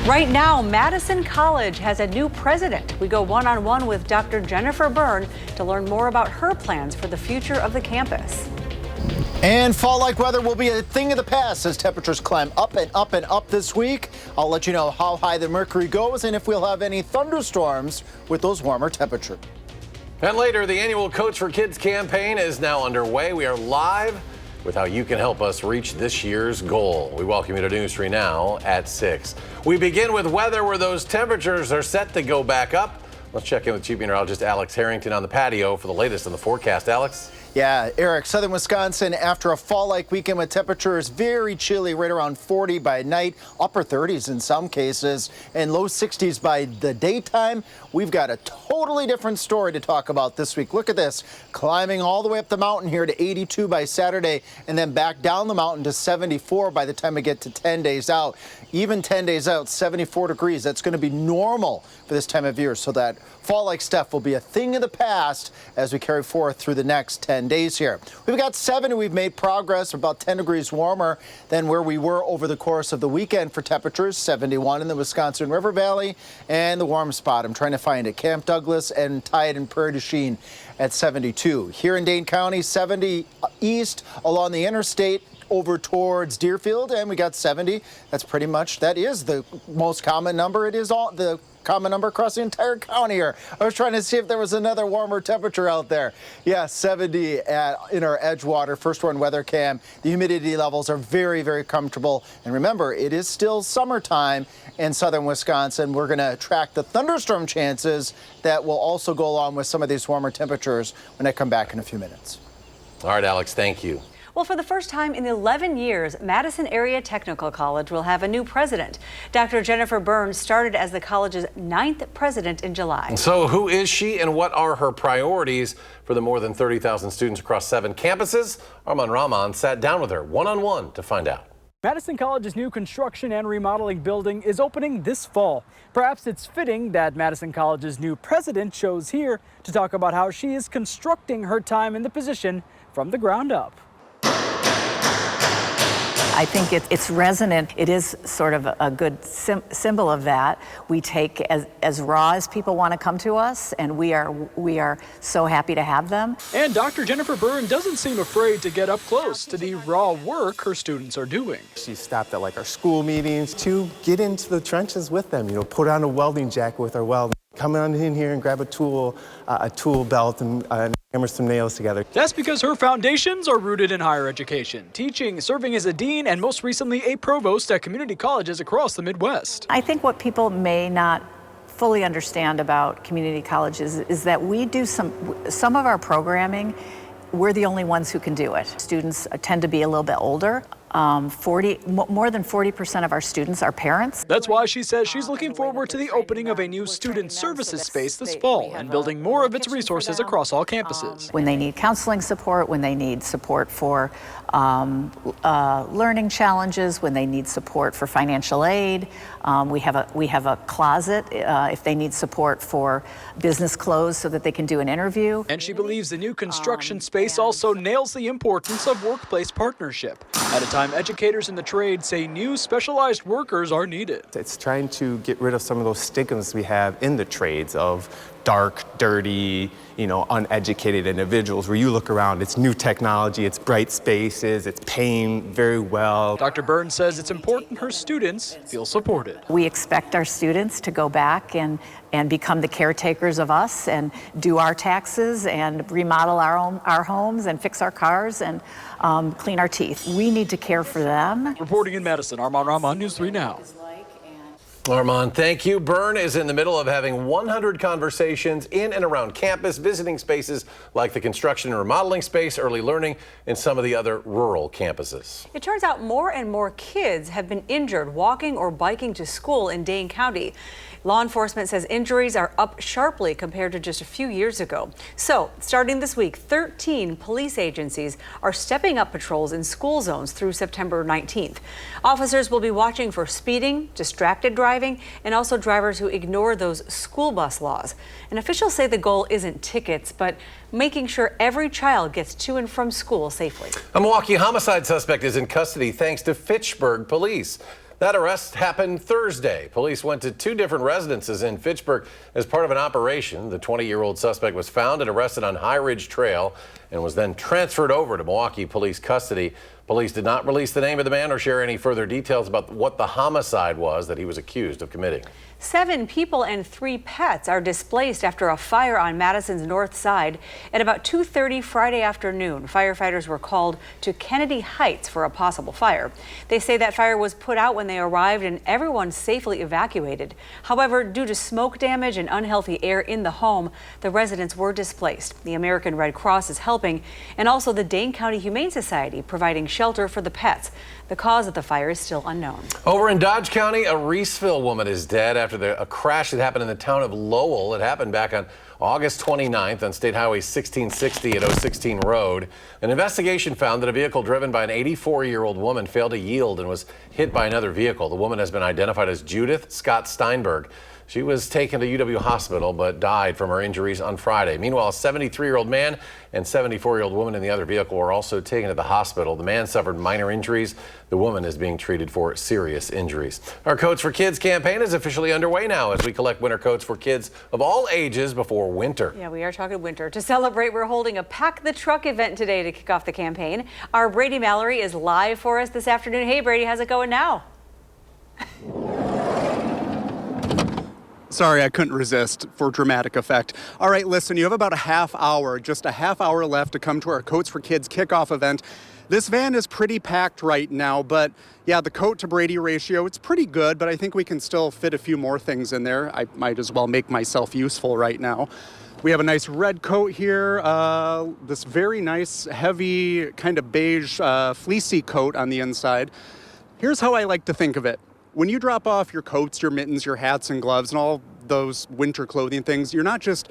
Right now, Madison College has a new president. We go one-on-one with Dr. Jennifer Byrne to learn more about her plans for the future of the campus. And fall-like weather will be a thing of the past as temperatures climb up and up and up this week. I'll let you know how high the mercury goes and if we'll have any thunderstorms with those warmer temperatures. And later, the annual Coats for Kids campaign is now underway. We are live with how you can help us reach this year's goal. We welcome you to News 3 Now at 6. We begin with weather where those temperatures are set to go back up. Let's check in with Chief Meteorologist Alex Harrington on the patio for the latest on the forecast. Alex? Yeah, Eric, southern Wisconsin, after a fall-like weekend with temperatures very chilly, right around 40 by night, upper 30s in some cases, and low 60s by the daytime. We've got a totally different story to talk about this week. Look at this, climbing all the way up the mountain here to 82 by Saturday, and then back down the mountain to 74 by the time we get to 10 days out. Even 10 days out, 74 degrees. That's going to be normal for this time of year, so that fall-like stuff will be a thing of the past as we carry forth through the next 10 days here. We've got 70. We've made progress, about 10 degrees warmer than where we were over the course of the weekend for temperatures. 71 in the Wisconsin River Valley, and the warm spot I'm trying to find it, Camp Douglas and Tide and Prairie du Chien at 72. Here in Dane County, 70 east along the interstate over towards Deerfield, and we got 70. That's pretty much, that is the most common number. It is all the common number across the entire county here. I was trying to see if there was another warmer temperature out there. Yeah, 70 in our Edgewater First One weather cam. The humidity levels are very, very comfortable. And remember, it is still summertime in southern Wisconsin. We're going to track the thunderstorm chances that will also go along with some of these warmer temperatures when I come back in a few minutes. All right, Alex, thank you. Well, for the first time in 11 years, Madison Area Technical College will have a new president. Dr. Jennifer Byrne started as the college's 9th president in July. So who is she and what are her priorities for the more than 30,000 students across 7 campuses? Arman Rahman sat down with her one-on-one to find out. Madison College's new construction and remodeling building is opening this fall. Perhaps it's fitting that Madison College's new president chose here to talk about how she is constructing her time in the position from the ground up. I think it's resonant. It is sort of a good symbol of that. We take as raw as people want to come to us, and we are so happy to have them. And Dr. Jennifer Byrne doesn't seem afraid to get up close to the raw work her students are doing. She stopped at like our school meetings to get into the trenches with them, you know, put on a welding jacket with our welding. Come on in here and grab a tool belt and hammer some nails together. That's because her foundations are rooted in higher education, teaching, serving as a dean, and most recently a provost at community colleges across the Midwest. I think what people may not fully understand about community colleges is that we do some of our programming. We're the only ones who can do it. Students tend to be a little bit older. More than 40% of our students are parents. That's why she says she's looking forward to the opening of a new student services space this fall and building more of its resources across all campuses. When they need counseling support, when they need support for learning challenges, when they need support for financial aid, we have a closet if they need support for business clothes so that they can do an interview. And she believes the new construction space also nails the importance of workplace partnership. At a time educators in the trade say new specialized workers are needed. It's trying to get rid of some of those stigmas we have in the trades of dark, dirty, uneducated individuals where you look around, it's new technology, it's bright spaces, it's paying very well. Dr. Byrne says it's important her students feel supported. We expect our students to go back and become the caretakers of us and do our taxes and remodel our homes and fix our cars and clean our teeth. We need to care for them. Reporting in Madison, Arman Rahman, News 3 Now. Armand, thank you. Byrne is in the middle of having 100 conversations in and around campus, visiting spaces like the construction and remodeling space, early learning, and some of the other rural campuses. It turns out more and more kids have been injured walking or biking to school in Dane County. Law enforcement says injuries are up sharply compared to just a few years ago. So, starting this week, 13 police agencies are stepping up patrols in school zones through September 19th. Officers will be watching for speeding, distracted driving, and also drivers who ignore those school bus laws. And officials say the goal isn't tickets, but making sure every child gets to and from school safely. A Milwaukee homicide suspect is in custody thanks to Fitchburg police. That arrest happened Thursday. Police went to 2 different residences in Fitchburg as part of an operation. The 20-year-old suspect was found and arrested on High Ridge Trail and was then transferred over to Milwaukee police custody. Police did not release the name of the man or share any further details about what the homicide was that he was accused of committing. 7 people and 3 pets are displaced after a fire on Madison's north side. At about 2:30 Friday afternoon, firefighters were called to Kennedy Heights for a possible fire. They say that fire was put out when they arrived and everyone safely evacuated. However, due to smoke damage and unhealthy air in the home, the residents were displaced. The American Red Cross is helping, and also the Dane County Humane Society providing shelter for the pets. The cause of the fire is still unknown. Over in Dodge County, a Reeseville woman is dead after a crash that happened in the town of Lowell. It happened back on August 29th on State Highway 1660 at 016 Road. An investigation found that a vehicle driven by an 84-year-old woman failed to yield and was hit by another vehicle. The woman has been identified as Judith Scott Steinberg. She was taken to UW Hospital but died from her injuries on Friday. Meanwhile, a 73-year-old man and 74-year-old woman in the other vehicle were also taken to the hospital. The man suffered minor injuries. The woman is being treated for serious injuries. Our Coats for Kids campaign is officially underway now as we collect winter coats for kids of all ages before winter. Yeah, we are talking winter. To celebrate, we're holding a Pack the Truck event today to kick off the campaign. Our Brady Mallory is live for us this afternoon. Hey, Brady, how's it going now? Sorry, I couldn't resist for dramatic effect. All right, listen, you have about just a half hour left to come to our Coats for Kids kickoff event. This van is pretty packed right now, but yeah, the coat to Brady ratio, it's pretty good, but I think we can still fit a few more things in there. I might as well make myself useful right now. We have a nice red coat here, this very nice, heavy, kind of beige, fleecy coat on the inside. Here's how I like to think of it. When you drop off your coats, your mittens, your hats and gloves, and all those winter clothing things, you're not just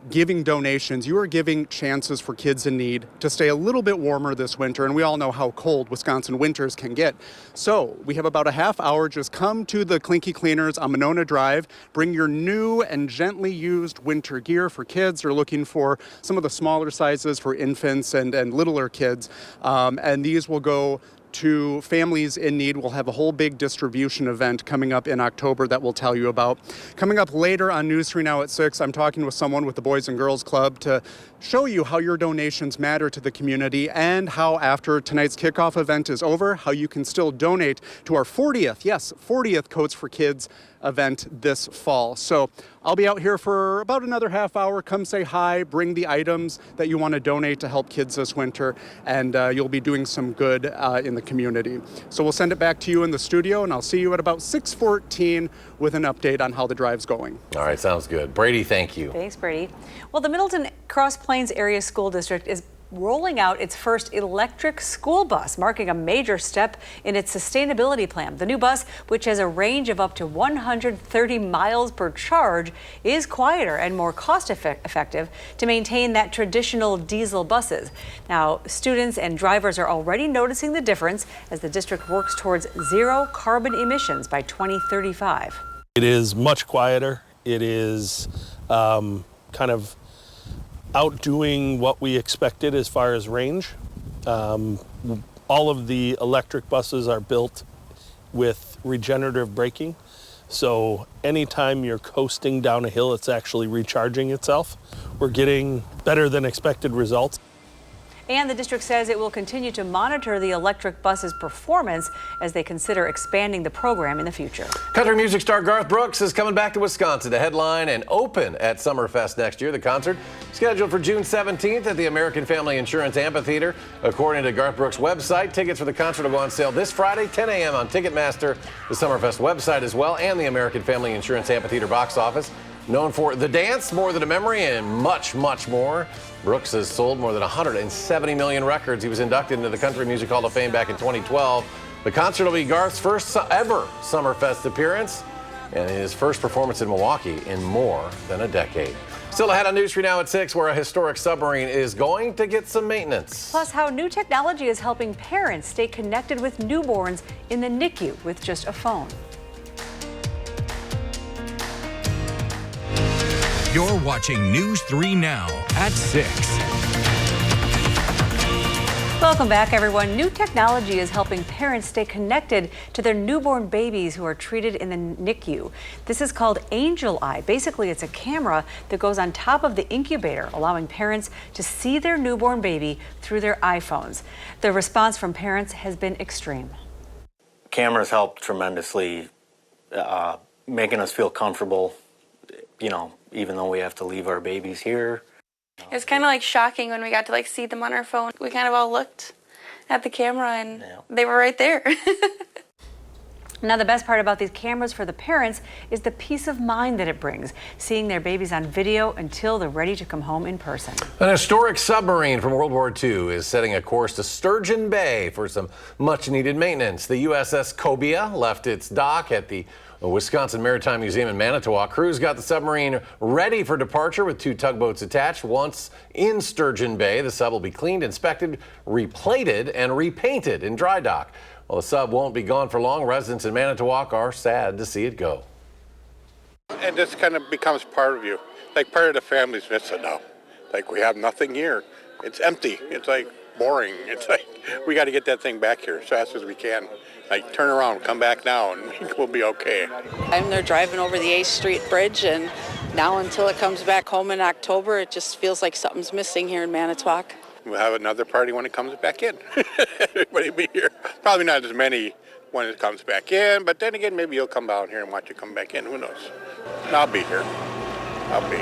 giving donations, you are giving chances for kids in need to stay a little bit warmer this winter, and we all know how cold Wisconsin winters can get. So we have about a half hour. Just come to the Clinky Cleaners on Monona Drive, bring your new and gently used winter gear for kids. They're looking for some of the smaller sizes for infants and littler kids, and these will go to families in need. We'll have a whole big distribution event coming up in October that we'll tell you about. Coming up later on News 3 Now at 6, I'm talking with someone with the Boys and Girls Club to show you how your donations matter to the community and how after tonight's kickoff event is over, how you can still donate to our 40th Coats for Kids event this fall. So I'll be out here for about another half hour. Come say hi, bring the items that you want to donate to help kids this winter, and you'll be doing some good in the community. So we'll send it back to you in the studio, and I'll see you at about 6:14 with an update on how the drive's going. All right, sounds good. Brady, thank you. Thanks, Brady. Well, the Middleton Cross Plains Area School District is rolling out its first electric school bus, marking a major step in its sustainability plan. The new bus, which has a range of up to 130 miles per charge, is quieter and more cost-effective to maintain that traditional diesel buses. Now, students and drivers are already noticing the difference as the district works towards zero carbon emissions by 2035. It is much quieter. It is kind of outdoing what we expected as far as range. All of the electric buses are built with regenerative braking. So anytime you're coasting down a hill, it's actually recharging itself. We're getting better than expected results. And the district says it will continue to monitor the electric bus's performance as they consider expanding the program in the future. Country music star Garth Brooks is coming back to Wisconsin to headline and open at Summerfest next year. The concert scheduled for June 17th at the American Family Insurance Amphitheater. According to Garth Brooks' website, tickets for the concert will go on sale this Friday, 10 a.m. on Ticketmaster, the Summerfest website as well, and the American Family Insurance Amphitheater box office. Known for The Dance, More Than a Memory, and much, much more. Brooks has sold more than 170 million records. He was inducted into the Country Music Hall of Fame back in 2012. The concert will be Garth's first ever Summerfest appearance and his first performance in Milwaukee in more than a decade. Still ahead on News 3 Now at 6, where a historic submarine is going to get some maintenance. Plus, how new technology is helping parents stay connected with newborns in the NICU with just a phone. You're watching News 3 Now at 6. Welcome back, everyone. New technology is helping parents stay connected to their newborn babies who are treated in the NICU. This is called Angel Eye. Basically, it's a camera that goes on top of the incubator, allowing parents to see their newborn baby through their iPhones. The response from parents has been extreme. Cameras help tremendously, making us feel comfortable, even though we have to leave our babies here. It was kind of like shocking when we got to see them on our phone. We kind of all looked at the camera and they were right there. Now, the best part about these cameras for the parents is the peace of mind that it brings, seeing their babies on video until they're ready to come home in person. An historic submarine from World War II is setting a course to Sturgeon Bay for some much-needed maintenance. The USS Cobia left its dock at the Wisconsin Maritime Museum in Manitowoc. Crews got the submarine ready for departure with 2 tugboats attached. Once in Sturgeon Bay, the sub will be cleaned, inspected, replated, and repainted in dry dock. Well, the sub won't be gone for long. Residents in Manitowoc are sad to see it go. And this kind of becomes part of you, part of the family's missing now. We have nothing here. It's empty. It's boring. It's we got to get that thing back here as fast as we can. Turn around, come back now, and we'll be okay. I'm there driving over the 8th Street Bridge, and now until it comes back home in October, it just feels like something's missing here in Manitowoc. We'll have another party when it comes back in. Everybody will be here. Probably not as many when it comes back in, but then again, maybe you'll come down here and watch it come back in. Who knows? I'll be here.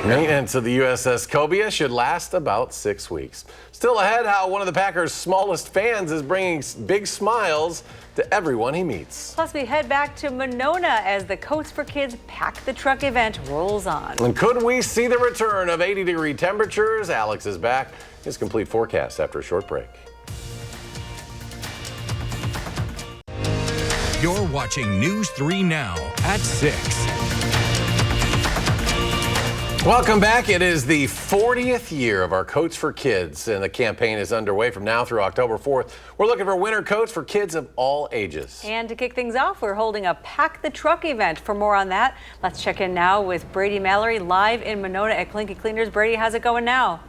Maintenance of the USS Cobia should last about 6 weeks. Still ahead, how one of the Packers' smallest fans is bringing big smiles to everyone he meets. Plus, we head back to Monona as the Coats for Kids Pack the Truck event rolls on. And could we see the return of 80-degree temperatures? Alex is back. His complete forecast after a short break. You're watching News 3 Now at 6. Welcome back. It is the 40th year of our Coats for Kids, and the campaign is underway from now through October 4th. We're looking for winter coats for kids of all ages. And to kick things off, we're holding a Pack the Truck event. For more on that, let's check in now with Brady Mallory live in Monona at Clinky Cleaners. Brady, how's it going now?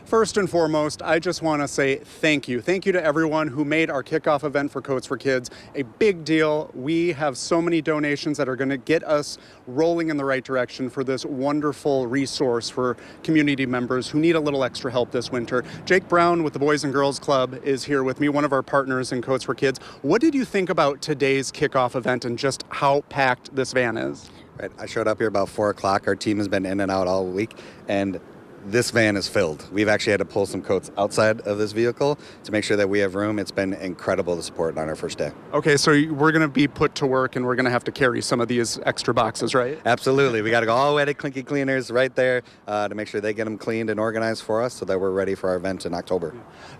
First and foremost, I just want to say thank you. Thank you to everyone who made our kickoff event for Coats for Kids a big deal. We have so many donations that are going to get us rolling in the right direction for this wonderful resource for community members who need a little extra help this winter. Jake Brown with the Boys and Girls Club is here with me, one of our partners in Coats for Kids. What did you think about today's kickoff event and just how packed this van is? Right. I showed up here about 4 o'clock. Our team has been in and out all week, and this van is filled. We've actually had to pull some coats outside of this vehicle to make sure that we have room. It's been incredible to support on our first day. Okay, so we're going to be put to work and we're going to have to carry some of these extra boxes, right? Absolutely. We got to go all the way to Clinky Cleaners right there to make sure they get them cleaned and organized for us so that we're ready for our event in October.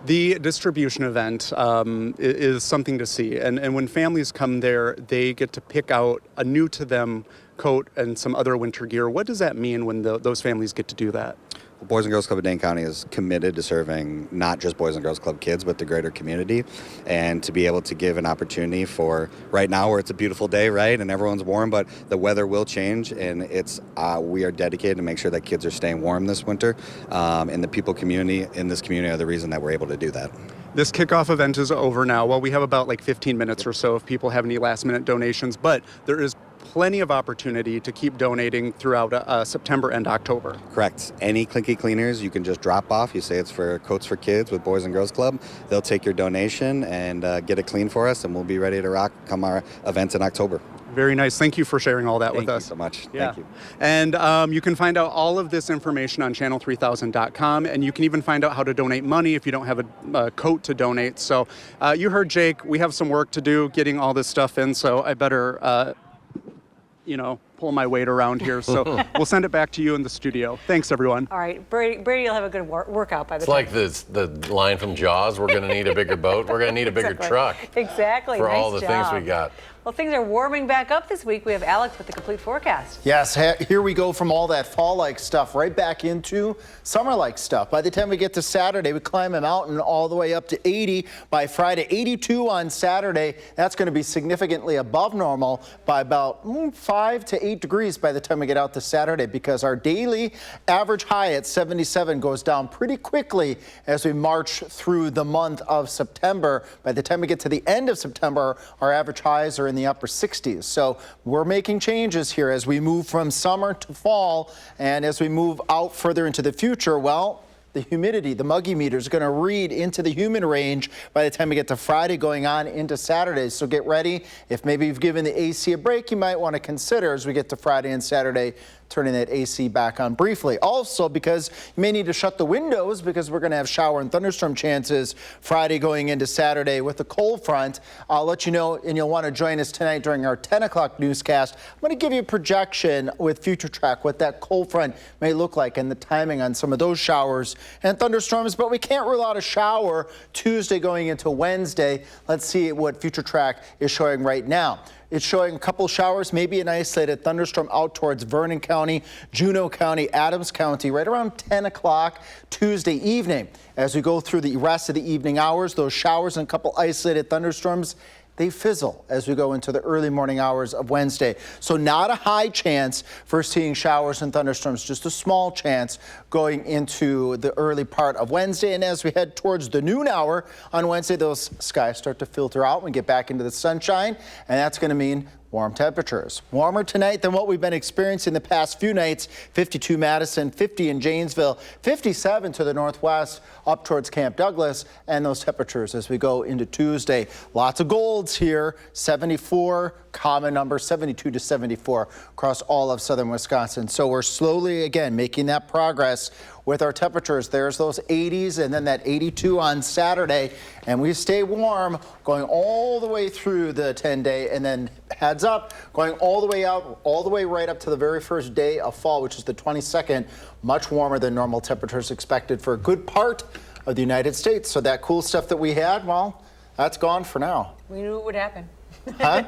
The distribution event is something to see. And when families come there, they get to pick out a new to them coat and some other winter gear. What does that mean when those families get to do that? The Boys and Girls Club of Dane County is committed to serving not just Boys and Girls Club kids, but the greater community, and to be able to give an opportunity for right now where it's a beautiful day, right, and everyone's warm, but the weather will change, and we are dedicated to make sure that kids are staying warm this winter, and the people in this community are the reason that we're able to do that. This kickoff event is over now. Well, we have about 15 minutes or so if people have any last-minute donations, but there is plenty of opportunity to keep donating throughout September and October. Correct. Any Clinky Cleaners you can just drop off. You say it's for Coats for Kids with Boys and Girls Club. They'll take your donation and get it clean for us, and we'll be ready to rock come our events in October. Very nice. Thank you for sharing all that with us. Thank you so much. Yeah. Thank you. And you can find out all of this information on channel3000.com, and you can even find out how to donate money if you don't have a coat to donate. So you heard Jake. We have some work to do getting all this stuff in, so I better pull my weight around here. So we'll send it back to you in the studio. Thanks, everyone. All right, Brady will have a good workout by the time. It's like the line from Jaws, we're going to need a bigger boat. We're going to need a bigger truck. Exactly. For nice all the job. things we got. Well, things are warming back up this week. We have Alex with the complete forecast. Yes, here we go from all that fall-like stuff right back into summer-like stuff. By the time we get to Saturday, we climb a mountain all the way up to 80 by Friday. 82 on Saturday. That's going to be significantly above normal by about 5 to 8 degrees by the time we get out to Saturday, because our daily average high at 77 goes down pretty quickly as we march through the month of September. By the time we get to the end of September, our average highs are in the upper 60s. So we're making changes here as we move from summer to fall, and as we move out further into the future, well, the humidity, the muggy meter is going to read into the humid range by the time we get to Friday going on into Saturday. So get ready. If maybe you've given the AC a break, you might want to consider as we get to Friday and Saturday turning that AC back on briefly. Also, because you may need to shut the windows because we're going to have shower and thunderstorm chances Friday going into Saturday with the cold front. I'll let you know, and you'll want to join us tonight during our 10 o'clock newscast. I'm going to give you a projection with Future Track what that cold front may look like and the timing on some of those showers and thunderstorms, but we can't rule out a shower Tuesday going into Wednesday. Let's see what Future Track is showing right now. It's showing a couple showers, maybe an isolated thunderstorm out towards Vernon County, Juneau County, Adams County, right around 10 o'clock Tuesday evening. As we go through the rest of the evening hours, those showers and a couple isolated thunderstorms, they fizzle as we go into the early morning hours of Wednesday. So not a high chance for seeing showers and thunderstorms, just a small chance going into the early part of Wednesday. And as we head towards the noon hour on Wednesday, those skies start to filter out and get back into the sunshine, and that's going to mean warm temperatures. Warmer tonight than what we've been experiencing the past few nights. 52 Madison, 50 in Janesville, 57 to the northwest up towards Camp Douglas, and those temperatures as we go into Tuesday. Lots of golds here. 74, common number, 72 to 74 across all of southern Wisconsin. So we're slowly, again, making that progress with our temperatures. There's those 80s and then that 82 on Saturday, and we stay warm going all the way through the 10-day, and then heads up going all the way out, all the way right up to the very first day of fall, which is the 22nd. Much warmer than normal temperatures expected for a good part of the United States. So that cool stuff that we had, well, that's gone for now. We knew it would happen. Huh?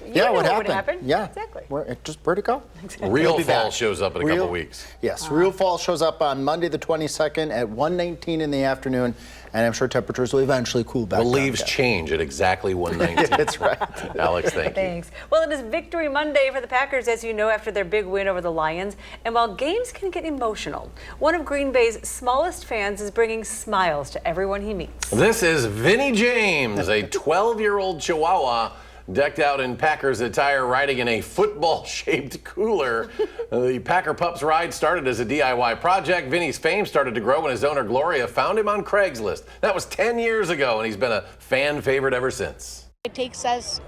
Yeah, what would happen? Yeah, exactly. Where'd it go? Exactly. Real fall shows up in a couple weeks. Yes, real fall shows up on Monday the 22nd at 1:19 in the afternoon, and I'm sure temperatures will eventually cool back. The leaves change at exactly 1:19. That's right. Alex, thank you. Thanks. Well, it is Victory Monday for the Packers, as you know, after their big win over the Lions. And while games can get emotional, one of Green Bay's smallest fans is bringing smiles to everyone he meets. This is Vinny James, a 12-year-old Chihuahua decked out in Packers attire, riding in a football-shaped cooler. The Packer Pups ride started as a DIY project. Vinny's fame started to grow when his owner, Gloria, found him on Craigslist. That was 10 years ago, and he's been a fan favorite ever since. It takes us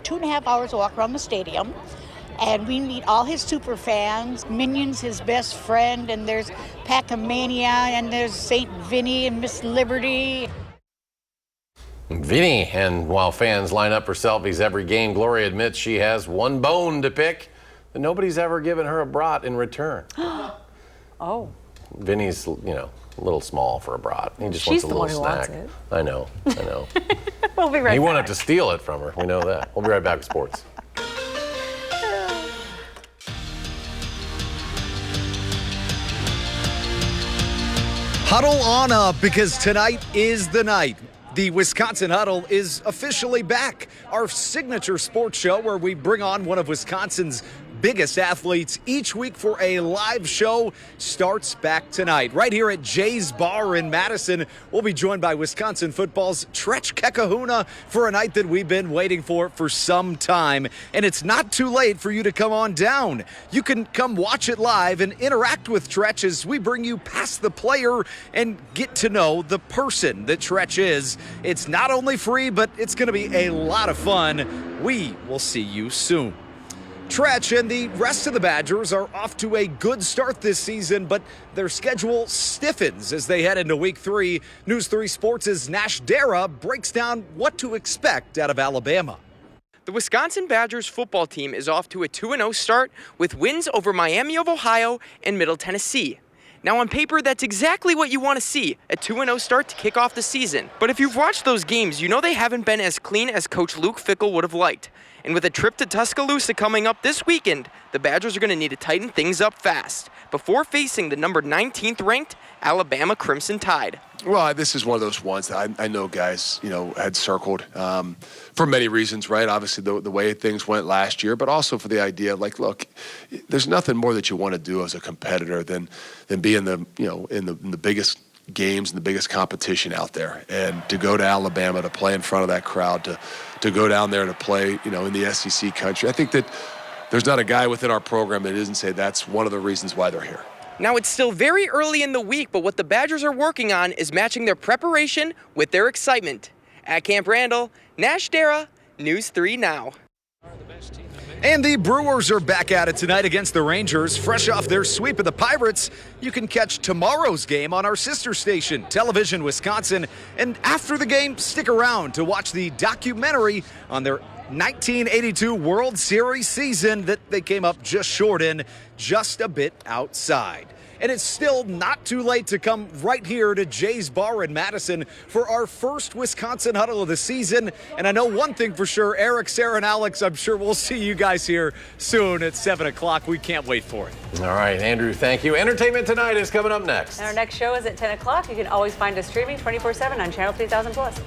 2.5 hours to walk around the stadium, and we meet all his super fans. Minion's his best friend, and there's Pac-A-Mania, and there's St. Vinny and Miss Liberty. Vinny, and while fans line up for selfies every game, Gloria admits she has one bone to pick, that nobody's ever given her a brat in return. Oh. Vinny's, a little small for a brat. He just wants a little snack. Wants it. I know. We'll be right back. He won't have to steal it from her. We know that. We'll be right back with sports. Huddle on up, because tonight is the night. The Wisconsin Huddle is officially back. Our signature sports show where we bring on one of Wisconsin's biggest athletes each week for a live show starts back tonight. Right here at Jay's Bar in Madison, we'll be joined by Wisconsin football's Tretch Kekahuna for a night that we've been waiting for some time. And it's not too late for you to come on down. You can come watch it live and interact with Tretch as we bring you past the player and get to know the person that Tretch is. It's not only free, but it's going to be a lot of fun. We will see you soon. Tretch and the rest of the Badgers are off to a good start this season, but their schedule stiffens as they head into Week 3. News 3 Sports' Nash Dara breaks down what to expect out of Alabama. The Wisconsin Badgers football team is off to a 2-0 start with wins over Miami of Ohio and Middle Tennessee. Now on paper, that's exactly what you want to see, a 2-0 start to kick off the season. But if you've watched those games, you know they haven't been as clean as Coach Luke Fickell would have liked. And with a trip to Tuscaloosa coming up this weekend, the Badgers are going to need to tighten things up fast before facing the number 19th ranked Alabama Crimson Tide. Well, this is one of those ones that I know guys, had circled for many reasons, right? Obviously, the way things went last year, but also for the idea of, like, look, there's nothing more that you want to do as a competitor than be in the biggest games and the biggest competition out there, and to go to Alabama to play in front of that crowd, to go down there to play, in the SEC country. I think that there's not a guy within our program that doesn't say that's one of the reasons why they're here. Now, it's still very early in the week, but what the Badgers are working on is matching their preparation with their excitement. At Camp Randall, Nash Dara, News 3 Now. And the Brewers are back at it tonight against the Rangers. Fresh off their sweep of the Pirates, you can catch tomorrow's game on our sister station, Television Wisconsin. And after the game, stick around to watch the documentary on their 1982 World Series season that they came up just short in, just a bit outside. And it's still not too late to come right here to Jay's Bar in Madison for our first Wisconsin Huddle of the season. And I know one thing for sure, Eric, Sarah, and Alex, I'm sure we'll see you guys here soon at 7 o'clock. We can't wait for it. All right, Andrew, thank you. Entertainment Tonight is coming up next. And our next show is at 10 o'clock. You can always find us streaming 24/7 on Channel 3000+.